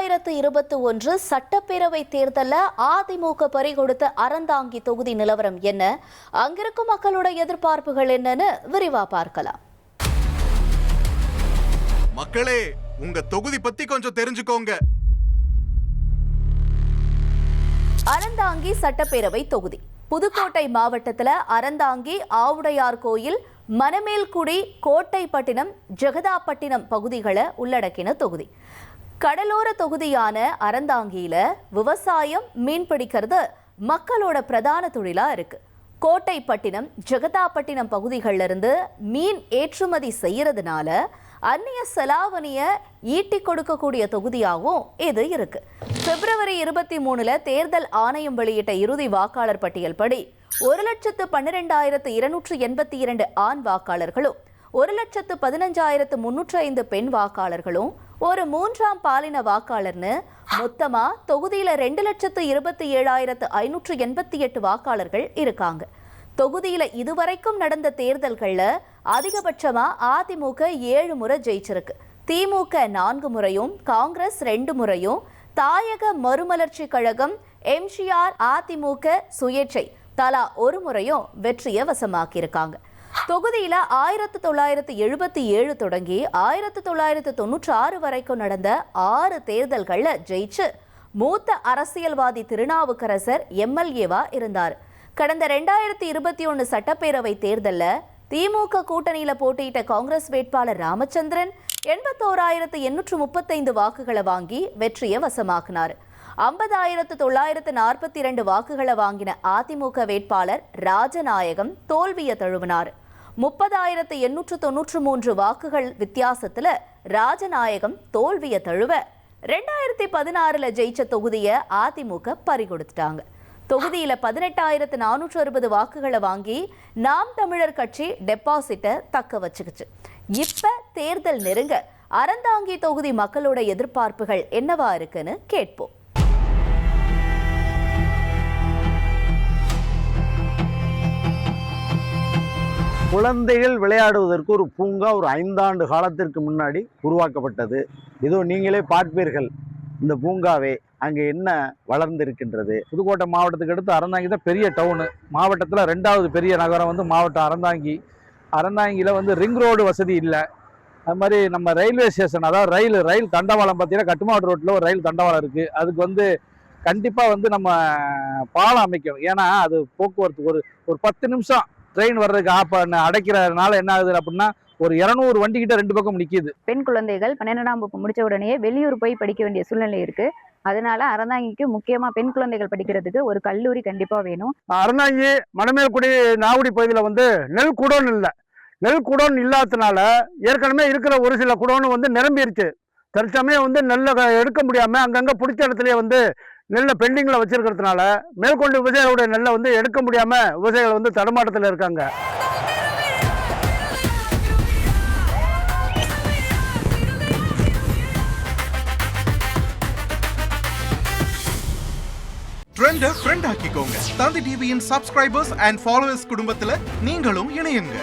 2021 சட்டப்பேரவை தேர்தலில் அதிமுக பறிகொடுத்த அறந்தாங்கி தொகுதி நிலவரம் என்ன, அங்கிருக்கும் மக்களோட எதிர்பார்ப்புகள் என்னன்னு விரிவா பார்க்கலாம். மக்களே, உங்க தொகுதி பத்தி கொஞ்சம் தெரிஞ்சுக்கோங்க. அறந்தாங்கி சட்டப்பேரவை தொகுதி புதுக்கோட்டை மாவட்டத்தில் அறந்தாங்கி, ஆவுடையார் கோயில், மணமேல்குடி, கோட்டைப்பட்டினம், ஜெகதாப்பட்டினம் பகுதிகளை உள்ளடக்கின தொகுதி. கடலோர தொகுதியான அறந்தாங்கியில விவசாயம், மீன் பிடிக்கிறது மக்களோட பிரதான தொழிலா இருக்கு. கோட்டைப்பட்டினம், ஜெகதாப்பட்டினம் பகுதிகளில் இருந்து மீன் ஏற்றுமதி செய்யறதுனால அந்நிய செலாவணிய ஈட்டி கொடுக்கக்கூடிய தொகுதியாகவும் இது இருக்கு. பிப்ரவரி 23 தேர்தல் ஆணையம் வெளியிட்ட இறுதி வாக்காளர் பட்டியல் படி 1,12,282 ஆண் வாக்காளர்களும் 1,15,305 பெண் வாக்காளர்களும் ஒரு மூன்றாம் பாலின வாக்காளர்னு மொத்தமா தொகுதியில 2,27,588 வாக்காளர்கள் இருக்காங்க. தொகுதியில இதுவரைக்கும் நடந்த தேர்தல்கள்ல அதிகபட்சமா அதிமுக 7 முறை ஜெயிச்சிருக்கு. திமுக 4 முறையும், காங்கிரஸ் 2 முறையும், தாயக மறுமலர்ச்சி கழகம், எம்ஜிஆர், அதிமுக, சுயேட்சை தலா 1 முறையும் வெற்றியை வசமாக்கியிருக்காங்க. தொகுதியில 1977 தொடங்கி 1996 வரைக்கும் நடந்த 6 தேர்தல்கள்ல ஜெயிச்சு மூத்த அரசியல்வாதி திருநாவுக்கரசர் எம்எல்ஏவா இருந்தார். கடந்த 2021 சட்டப்பேரவை தேர்தலில் திமுக கூட்டணியில போட்டியிட்ட காங்கிரஸ் வேட்பாளர் ராமச்சந்திரன் 81,835 வாக்குகளை வாங்கி வெற்றியை வசமாக்கினார். 50,942 வாக்குகளை வாங்கின அதிமுக வேட்பாளர் ராஜநாயகம் தோல்வியை தழுவினார். 30,893 வாக்குகள் வித்தியாசத்துல ராஜநாயகம் தோல்வியை தழுவ 2016 ஜெயிச்ச தொகுதியை அதிமுக பறிகொடுத்துட்டாங்க. தொகுதியில 18,460 வாக்குகளை வாங்கி நாம் தமிழர் கட்சி டெபாசிட்டை தக்க வச்சுக்கிச்சு. இப்ப தேர்தல் நெருங்க அறந்தாங்கி தொகுதி மக்களோட எதிர்பார்ப்புகள் என்னவா இருக்குன்னு கேட்போம். குழந்தைகள் விளையாடுவதற்கு ஒரு பூங்கா ஒரு 5 ஆண்டு காலத்திற்கு முன்னாடி உருவாக்கப்பட்டது. இதோ நீங்களே பார்ப்பீர்கள் இந்த பூங்காவே அங்கே என்ன வளர்ந்திருக்கின்றது. புதுக்கோட்டை மாவட்டத்துக்கு அடுத்து அறந்தாங்கி தான் பெரிய டவுனு. மாவட்டத்தில் 2வது பெரிய நகரம் வந்து மாவட்டம் அறந்தாங்கி. அறந்தாங்கியில் வந்து ரிங் ரோடு வசதி இல்லை. அது மாதிரி நம்ம ரயில்வே ஸ்டேஷன், அதாவது ரயில் தண்டவாளம் பார்த்தீங்கன்னா கட்டுமாடு ரோட்டில் ஒரு ரயில் தண்டவாளம் இருக்குது. அதுக்கு வந்து கண்டிப்பாக வந்து நம்ம பாலம் அமைக்கணும். ஏன்னா அது போக்குவரத்து ஒரு 10 நிமிஷம் ட்ரெயின் வர்றதுக்கு அடைக்கிறதுனால என்ன ஆகுது அப்படின்னா ஒரு 200 வண்டி கிட்ட 2 பக்கம் நிற்கிது. பெண் குழந்தைகள் 12ஆம் வகுப்பு முடிச்ச உடனே வெளியூர் போய் படிக்க வேண்டிய சூழ்நிலை இருக்கு. அதனால அறந்தாங்கிக்கு முக்கியமா பெண் குழந்தைகள் படிக்கிறதுக்கு ஒரு கல்லூரி கண்டிப்பா வேணும். அறந்தாங்கி, மணமேல்குடி, நாகுடி பகுதியில் வந்து நெல் குடோன் இல்லை. நெல் குடோன் இல்லாததுனால ஏற்கனவே இருக்கிற ஒரு சில குடோன் வந்து நிரம்பிடுச்சு. தற்சமயம் வந்து நெல்லை எடுக்க முடியாம அங்கங்க பிடிச்ச இடத்துலயே வந்து நெல்லை பெண்டிங்கில் வச்சிருக்கிறதுனால மேற்கொண்டு விவசாயிகளுடைய நெல்லை வந்து எடுக்க முடியாம விவசாயிகள் வந்து தடுமாட்டத்தில் இருக்காங்க. ட்ரெண்ட ஃப்ரெண்ட் ஆக்கிக்கோங்க. தந்தி டிவியின் சப்ஸ்கிரைபர்ஸ் அண்ட் ஃபாலோவர்ஸ் குடும்பத்துல நீங்களும் இணையுங்க.